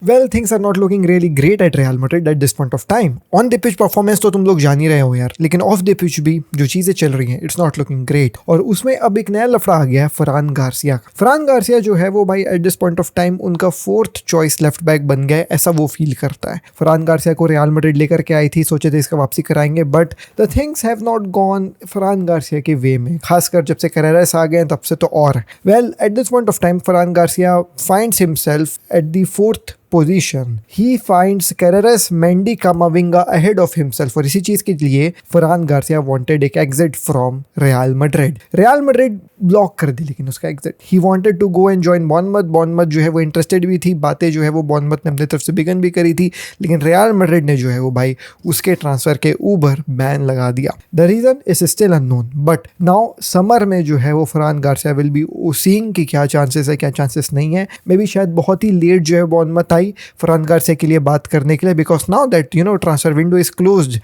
Well things are not looking really great at Real Madrid at this point of time. On the pitch performance तो तुम लोग जान ही रहे हो यार, लेकिन ऑफ द पिच भी जो चीजें चल रही हैं इट्स नॉट लुकिंग ग्रेट। और उसमें अब एक नया लफड़ा आ गया है फरहान गार्सिया का। फरहान गार्सिया जो है वो भाई eight this point of time उनका फोर्थ चॉइस लेफ्ट बैक बन गया है, ऐसा वो फील करता है। फरहान गार्सिया को रियल मैड्रिड लेकर के आई थी, सोचे थे इसका वापसी कराएंगे, but the things have not gone Farhan Garcia के वे में, खासकर जब से कैरेरास आ गए तब से तो और। Well at this point of time Farhan Garcia finds himself at the fourth position. He finds Carreras, Mendy, Camavinga ahead of himself और इसी चीज के लिए फरहान गार्सिया wanted एक exit from Real Madrid. Real Madrid block कर दी लेकिन उसका exit. He wanted to go and join Bournemouth जो है वो इंटरेस्टेड भी थी, बातें जो है वो बॉर्नमथ ने अपनी तरफ से बिगन भी करी थी, लेकिन रियल मैड्रिड ने जो है वो भाई उसके ट्रांसफर के ऊपर बैन लगा दिया। The reason is still unknown, but now summer में जो है वो Farhan Garcia will be seeing कि क्या चांसेस है क्या चांसेस नहीं है। मे बी शायद बहुत ही लेट जो है बॉर्नमथ आई फरहान गार्सिया के लिए बात करने के लिए, because now that you know transfer window is closed.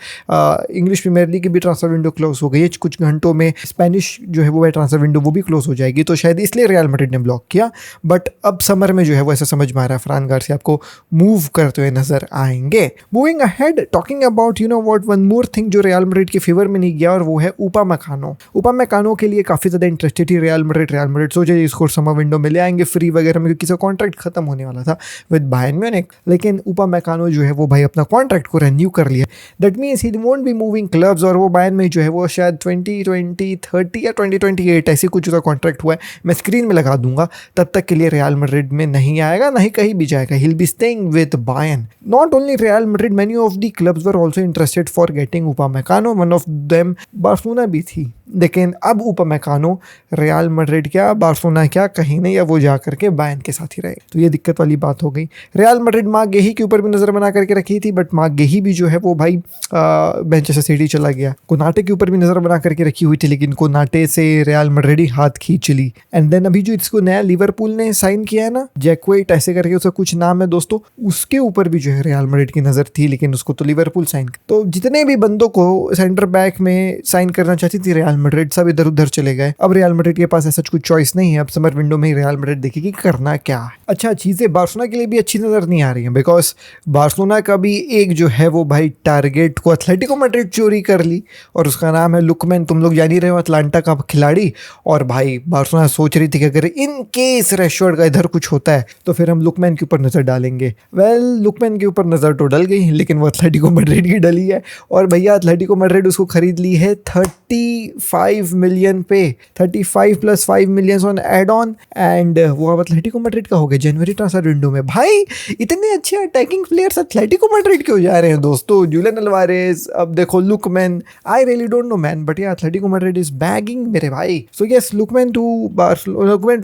English Premier League की भी ट्रांसफर विंडो क्लोज हो गई है, कुछ घंटों में स्पेनिश जो है वो ट्रांसफर विंडो वो भी क्लोज हो जाएगी, तो शायद इसलिए रियल मैड्रिड ने ब्लॉक किया। बट अब समर में जो है वो ऐसा समझ में आ रहा है फरहान गार्सिया आपको मूव करते हुए नजर आएंगे। Moving ahead, talking about you know what, one more thing जो रियल मैड्रिड के फेवर में नहीं गया और वो है उपामेकानो। उपामेकानो के लिए काफी ज्यादा इंटरेस्टेड थी रियल मैड्रिड सोचे इसको समर विंडो में ले आएंगे फ्री वगैरह में, क्योंकि इसका कॉन्ट्रैक्ट खत्म होने वाला था विद बायर्न म्यूनिख, लेकिन उपामेकानो जो है वो भाई अपना कॉन्ट्रैक्ट को रिन्यू कर लिया। That means he won't be moving clubs, और वो बायर्न में जो है वो शायद 2030 या 2028 ऐसी कुछ उसका कॉन्ट्रैक्ट हुआ है, मैं स्क्रीन में लगा दूंगा। तब तक के लिए रियल मैड्रिड में नहीं आएगा, नहीं कहीं भी जाएगा, he will be staying with Bayern. Not only Real Madrid, many of the clubs were also interested for getting Upamecano, one of them Barcelona भी थी, लेकिन अब उपामेकानो रियल मैड्रिड क्या बार्सिलोना क्या कहीं नहीं, अब वो जा करके बायर्न के साथ ही रहे, तो ये दिक्कत वाली बात हो गई। रियल मैड्रिड मार्क गेही के ऊपर भी नजर बना करके रखी थी, बट मार्क गेही भी जो है वो भाई मैनचेस्टर सिटी चला गया। कोनाटे के ऊपर भी नजर बना करके रखी हुई थी, लेकिन कोनाटे से रियल मैड्रिड ही हाथ खींच ली। एंड देन अभी जो इसको नया लिवरपूल ने साइन किया है ना, जैक्वेट ऐसे करके उसका कुछ नाम है दोस्तों, उसके ऊपर भी जो है रियल मैड्रिड की नजर थी, लेकिन उसको तो लिवरपूल साइन। तो जितने भी बंदों को सेंटर बैक में साइन करना चाहती थी रियल मैड्रिड, सब इधर उधर चले गए। अब रियल मैड्रिड के पास ऐसा कुछ चॉइस नहीं है, अब समर विंडो में ही रियल मैड्रिड देखेगी करना क्या है। अच्छा, चीजें बार्सिलोना के लिए भी अच्छी नजर नहीं आ रही है, बिकॉज बार्सिलोना का भी एक जो है वो भाई टारगेट को एथलेटिको मैड्रिड चोरी कर ली, और उसका नाम है लुकमैन। तुम लोग जान ही रहे हो, अटलांटा का खिलाड़ी। और भाई बार्सिलोना सोच रही थी कि अगर इन केस रैशफोर्ड का इधर कुछ होता है तो फिर हम लुकमैन के ऊपर नजर डालेंगे। वेल लुकमैन के ऊपर नजर तो डल गई, लेकिन वो एथलेटिको मैड्रिड की डली है, और भैया एथलेटिको मैड्रिड उसको खरीद ली है 35 मिलियन पे, 35 + 5 million on add on, and वो अब एथलेटिको मैड्रिड का हो गया जनवरी ट्रांसफर विंडो में। भाई इतने अच्छे अटैकिंग प्लेयर्स एथलेटिको मैड्रिड के हो जा रहे हैं दोस्तों, जुलियन अल्वारेज, अब देखो Lookman. I really don't know man, but yeah Atletico Madrid is bagging मेरे भाई। So yes, Lookman to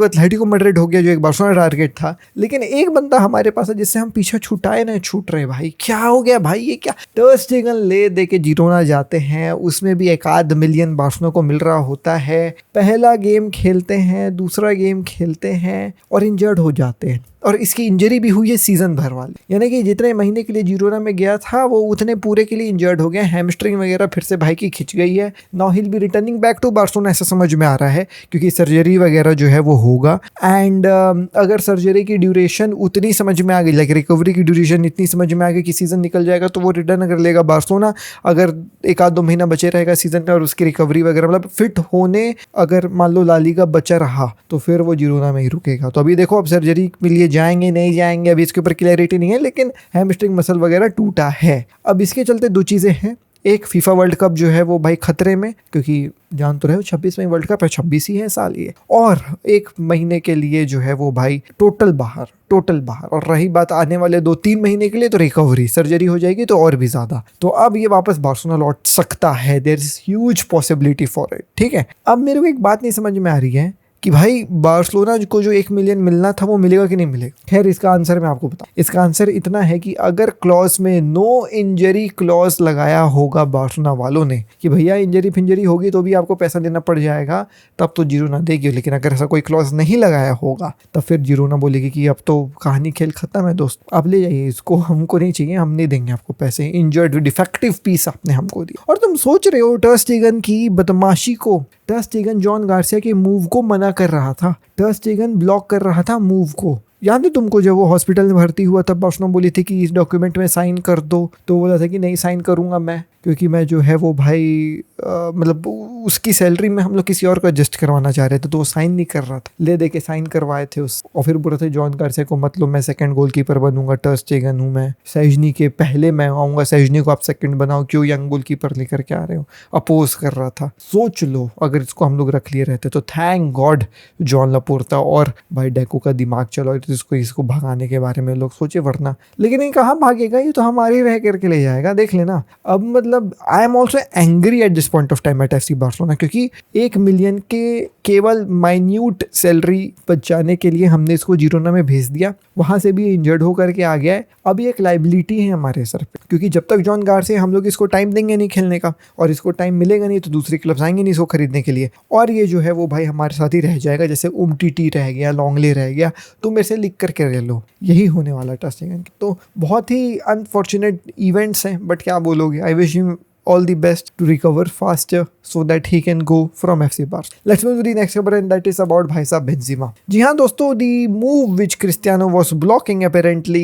Atletico Madrid हो गया, जो एक बार्सिलोना टारगेट था। लेकिन एक बंदा हमारे पास है जिससे हम पीछे छुटाए ना छूट रहे भाई। क्या हो गया भाई, ये क्या? टर स्टेगन ले दे के जिरोना जाते हैं, उसमें भी 1 मिलियन बार्सिलोना को मिल रहा होता है। पहला गेम खेलते हैं, दूसरा गेम खेलते हैं और इंजर्ड हो जाते हैं, और इसकी इंजरी भी हुई है सीजन भर वाली, यानी कि जितने महीने के लिए जिरोना में गया था वो उतने पूरे के लिए इंजर्ड हो गया, हैमस्ट्रिंग वगैरह फिर से भाई की खिंच गई है। Now he will be returning back to Barcelona, ऐसा समझ में आ रहा है, क्योंकि सर्जरी वगैरह जो है वो होगा। एंड अगर सर्जरी की ड्यूरेशन उतनी समझ में आ गई, लाइक रिकवरी की ड्यूरेशन इतनी समझ में आ गई कि सीजन निकल जाएगा, तो वो रिटर्न कर लेगा बार्सिलोना। अगर 1-2 महीना बचे रहेगा सीजन में और उसकी रिकवरी वगैरह मतलब फिट होने, अगर मान लो ला लीगा बचा रहा, तो फिर वो जिरोना में ही रुकेगा। तो अभी देखो अब सर्जरी के लिए जाएंगे नहीं जाएंगे, अभी इसके ऊपर क्लैरिटी नहीं है, लेकिन हैमस्ट्रिंग मसल वगैरह टूटा है। अब इसके चलते 2 चीजें हैं, एक फीफा वर्ल्ड कप जो है वो भाई खतरे में, क्योंकि जान तो रहे हो 26 में वर्ल्ड कप है, 26 ही है साल ये, और 1 महीने के लिए जो है वो भाई टोटल बाहर। और रही बात आने वाले 2-3 महीने के लिए, तो रिकवरी सर्जरी हो जाएगी तो और भी ज्यादा। तो अब ये वापस बार्सिलोना लौट सकता है, there is huge possibility for it. ठीक है, अब मेरे को एक बात नहीं समझ में आ रही है कि भाई बार्सिलोना को जो 1 मिलियन मिलना था वो मिलेगा कि नहीं मिलेगा। खैर इसका आंसर मैं आपको बताऊं, इसका आंसर इतना है कि अगर क्लॉज में नो इंजरी क्लॉज लगाया होगा बार्सिलोना वालों ने कि भैया इंजरी फिंजरी होगी तो भी आपको पैसा देना पड़ जाएगा, तब तो जिरोना देगी। लेकिन अगर ऐसा कोई क्लॉज नहीं लगाया होगा तब फिर जिरोना बोलेगी कि अब तो कहानी खेल खत्म है दोस्त, आप ले जाइए इसको, हमको नहीं चाहिए, हम नहीं देंगे आपको पैसे, इंजर्ड डिफेक्टिव पीस आपने हमको दिया। और तुम सोच रहे हो टर स्टेगन की बदमाशी को, टर स्टेगन जॉन गार्सिया के मूव को मना कर रहा था, टर स्टेगन ब्लॉक कर रहा था मूव को, याद है तुमको जब वो हॉस्पिटल में भर्ती हुआ तब बार्सिलोना बोली थी कि इस डॉक्यूमेंट में साइन कर दो, तो बोला था कि नहीं साइन करूंगा मैं, क्योंकि मैं जो है वो भाई मतलब उसकी सैलरी में हम लोग किसी और को एडजस्ट करवाना चाह रहे थे, तो वो साइन नहीं कर रहा था, ले दे के साइन करवाए थे उस। और फिर बोला था जॉन गार्सिया को मतलब मैं सेकंड गोलकीपर बनूंगा, टर स्टेगन हूँ मैं, सेजनी के पहले मैं आऊँगा, सेजनी को आप सेकंड बनाओ, क्यों यंग गोलकीपर लेकर के आ रहे हो, अपोज कर रहा था। सोच लो अगर इसको हम लोग रख लिए रहते तो थैंक गॉड जॉन लापोर्ता और भाई डेको का दिमाग चलो इसको भगाने के बारे में लोग सोचे, वरना लेकिन ये कहाँ भागेगा, ये तो हमारे ही रह करके ले जाएगा, देख लेना। अब मतलब I am also angry at this point of time at FC Barcelona, क्योंकि 1 मिलियन के केवल माइन्यूट सैलरी बचाने के लिए हमने इसको जिरोना में भेज दिया, वहां से भी इंजर्ड होकर के आ गया है। अभी एक लाइबिलिटी है हमारे सर पे, क्योंकि जब तक जॉन गार्सिया हम लोग इसको टाइम देंगे नहीं खेलने का और इसको टाइम मिलेगा नहीं तो दूसरे क्लब्स आएंगे नहीं इसको खरीदने के लिए, और ये जो है वो भाई हमारे साथ ही रह जाएगा, जैसे उमटीटी रह गया, लॉन्गले रह गया, तुम मेरे से लिख करके ले लो, यही होने वाला टर स्टेगन। तो बहुत ही अनफॉर्चुनेट इवेंट्स हैं, बट क्या बोलोगे, I wish him all the best to recover faster so that he can go from FC Barcelona. Let's move to the next खबर and that is about भाई साहब बेंजिमा। जी हाँ दोस्तों, the move which Cristiano was blocking apparently,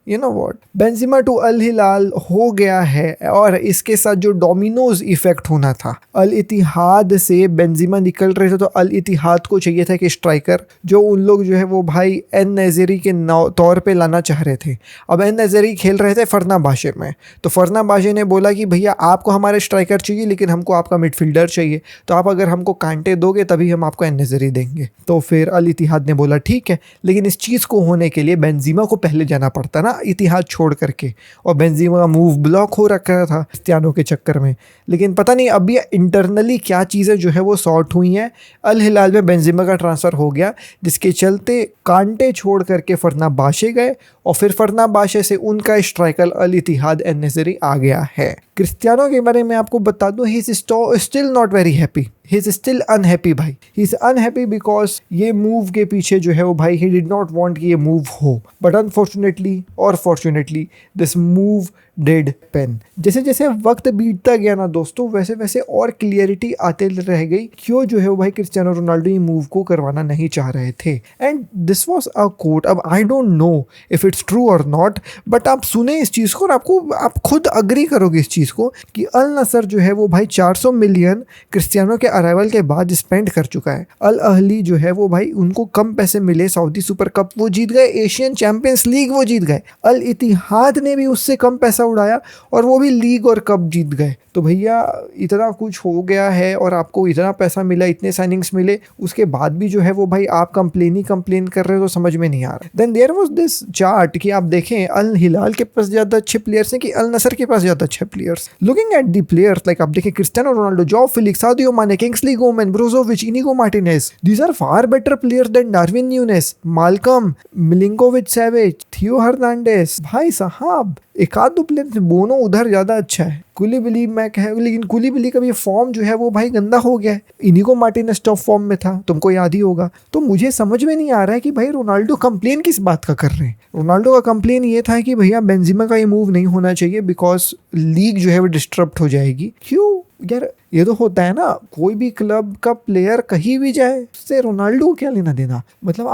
you know what, Benzema to Al Hilal हो गया है, और इसके साथ जो डोमिनोज इफेक्ट होना था, अल इतिहाद से बेंजिमा निकल रहे थे तो अल इतिहाद को चाहिए था कि स्ट्राइकर जो उन लोग जो है वो भाई एन नज़री के तौर पे लाना चाह रहे थे। अब एन नज़री खेल रहे थे फरनाबाशे में, तो फरनाबाशे ने बोला कि भैया आपको हमारे स्ट्राइकर चाहिए लेकिन हमको आपका मिडफील्डर चाहिए, तो आप अगर हमको कांटे दोगे तभी हम आपको एन नज़री देंगे। तो फिर अल इतिहाद ने बोला ठीक है, लेकिन इस चीज़ को होने के लिए बेंजिमा को पहले जाना पड़ता ना इतिहाद छोड़ करके, और बेंजिमा का मूव ब्लॉक हो रखा था क्रिस्टियानो के चक्कर में। लेकिन पता नहीं अभी इंटरनली क्या चीज़ें जो है वो सॉर्ट हुई हैं, अल हिलाल में बेंजिमा का ट्रांसफ़र हो गया, जिसके चलते कांटे छोड़ करके फरनाबाशे गए, और फिर फरनाबाशे से उनका स्ट्राइकर अल इतिहाद एन नज़री आ गया है। क्रिस्टियानो के बारे में आपको बता दूं, he is still not very happy, he is still unhappy भाई, ही इज अनहैप्पी बिकॉज ये मूव के पीछे जो है वो भाई ही डिड नॉट वांट कि ये मूव हो, बट अनफॉर्चुनेटली और fortunately this move dead pen. जैसे जैसे वक्त बीतता गया ना दोस्तों, वैसे वैसे और क्लियरिटी आते रह गई क्यों जो है वो भाई क्रिस्टियानो रोनाल्डो ये मूव को करवाना नहीं चाह रहे थे। And this was a quote, अब I don't know if it's true और नॉट, बट आप सुने इस चीज़ को और आप खुद अग्री करोगे इस चीज़ को कि अल नसर जो है वो भाई 400 मिलियन क्रिस्टियानो के अराइवल के बाद स्पेंड कर चुका है। अल अहली जो है वो भाई उनको कम पैसे मिले, सऊदी सुपर कप वो जीत गए, एशियन चैंपियंस लीग वो जीत गए, अल इतिहाद ने भी उससे कम पैसा उड़ाया और वो भी लीग और कप जीत गए। तो भैया इतना कुछ हो गया है और आपको इतना पैसा मिला, इतने साइनिंग्स मिले, उसके बाद भी जो है वो भाई आप कंप्लेन कर रहे हो, तो समझ में नहीं आ रहा। Then there was this chart कि आप देखें अल हिलाल के पास ज़्यादा अच्छे प्लेयर्स हैं कि अल नसर के पास ज़्यादा अच्छे players. Looking at the players like आप देखें Cristiano Ronaldo, Joao Felix, Sadio Mane, Kingsley Coman, Brozovic, Inigo Martinez, these are far better players than Darwin Nunez, Malcom, Milinkovic Savic, Theo Hernandez. भाई साहब एक आध दो प्लेयर बोनो उधर ज़्यादा अच्छा है, कुलीबाली मैं कह, लेकिन कुलीबाली का भी फॉर्म जो है वो भाई गंदा हो गया है, इनिगो मार्टिनेज टॉप फॉर्म में था, तुमको याद ही होगा। तो मुझे समझ में नहीं आ रहा है कि भाई रोनाल्डो कंप्लेन किस बात का कर रहे हैं। रोनाल्डो का कंप्लेन ये था कि भैया बेंजिमा का ये मूव नहीं होना चाहिए बिकॉज लीग जो है वो डिस्टर्ब हो जाएगी। क्यों यार, ये तो होता है ना, कोई भी क्लब का प्लेयर कहीं भी जाए उससे रोनाल्डो को क्या लेना देना। मतलब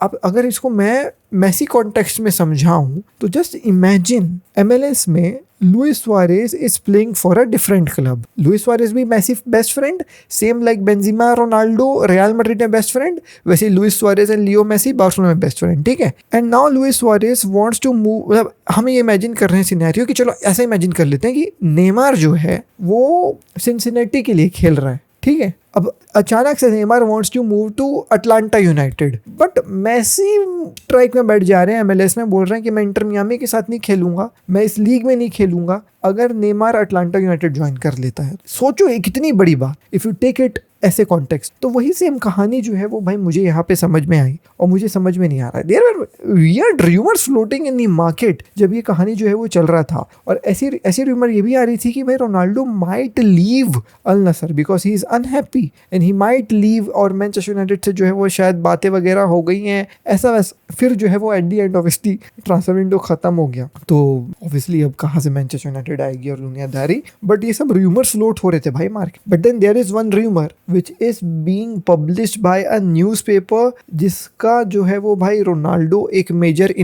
आप अगर इसको मैं मेसी कॉन्टेक्स्ट में समझाऊं तो जस्ट इमेजिन MLS में Luis Suarez is playing for a different club. Luis Suarez भी Messi best friend, same like Benzema Ronaldo Real Madrid में बेस्ट फ्रेंड, वैसे Luis Suarez and Leo Messi Barcelona में best friend, ठीक है। And now Luis Suarez wants to move, मतलब हम ये imagine कर रहे हैं सिनेरियो कि चलो ऐसा इमेजिन कर लेते हैं कि नेमार जो है वो सिंसिनेटी के लिए खेल रहा है, ठीक है। अब अचानक से Neymar wants to move to Atlanta United, but Messi strike में बैठ जा रहे हैं MLS में, बोल रहे हैं कि मैं इंटर मियामी के साथ नहीं खेलूंगा, मैं इस लीग में नहीं खेलूंगा अगर नेमार अटलांटा यूनाइटेड ज्वाइन कर लेता है। सोचो ये कितनी बड़ी बात, इफ यू टेक इट ऐसे कॉन्टेक्स्ट। तो वही सेम कहानी जो है वो भाई मुझे यहाँ पे समझ में आई और मुझे समझ में नहीं आ रहा है। There were weird rumours floating in the market जब ये कहानी जो है वो चल रहा था, और ऐसी रूमर ये भी आ रही थी कि भाई Ronaldo might leave Al Nassr because he is unhappy. And he might leave, और मैनचेस्टर यूनाइटेड से जो है वो शायद बातें वगैरह हो गई हैं ऐसा वैसा। फिर जो है वो at the and obviously transfer window खत्म हो गया, तो ऑब्वियसली अब कहाँ से मैनचेस्टर यूनाइटेड आएगी और दुनियादारी, बट ये सब रूमर्स फ्लोट हो रहे थे भाई market. But then there is one rumour which is being published by a newspaper, जिसका जो है वो भाई रोनाल्डो एक मेजर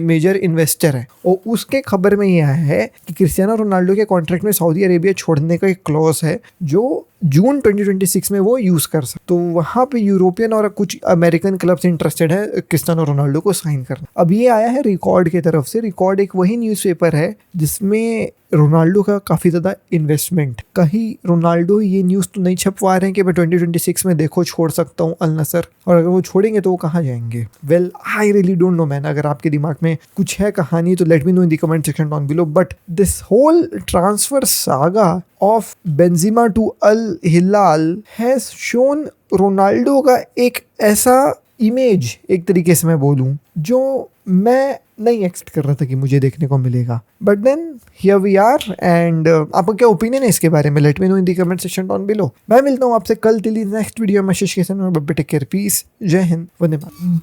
मेजर इन्वेस्टर है, और उसके खबर में ये आया है कि क्रिस्टियानो रोनाल्डो के कॉन्ट्रैक्ट में सऊदी अरेबिया छोड़ने का एक क्लॉज है जो जून 2026 में वो यूज़ कर सकते। तो वहाँ पे यूरोपियन और कुछ अमेरिकन क्लब्स इंटरेस्टेड है क्रिस्टियानो रोनाल्डो को साइन करना। अब ये आया है रिकॉर्ड की तरफ से। रिकॉर्ड एक वही न्यूज़पेपर है जिसमें रोनाल्डो का काफ़ी ज़्यादा इन्वेस्टमेंट। कहीं रोनाल्डो ये न्यूज़ तो नहीं छपवा रहे हैं कि मैं 2026 में देखो छोड़ सकता हूँ अल नसर, और अगर वो छोड़ेंगे तो वो कहाँ जाएंगे? Well I really don't know man. अगर आपके दिमाग में कुछ है कहानी तो let me know in the comment section down below. But this whole transfer saga of Benzema to Al Hilal has shown Ronaldo का एक ऐसा इमेज, एक तरीके से मैं बोलूं, जो मैं नहीं एक्सपेक्ट कर रहा था कि मुझे देखने को मिलेगा। But then here we are, and आपका क्या ओपिनियन है इसके बारे में? Let me know in the comment section down below. मैं मिलता हूँ आपसे कल, टिल नेक्स्ट वीडियो में। टेक केयर, पीस, जय हिंद, वंदे मातरम।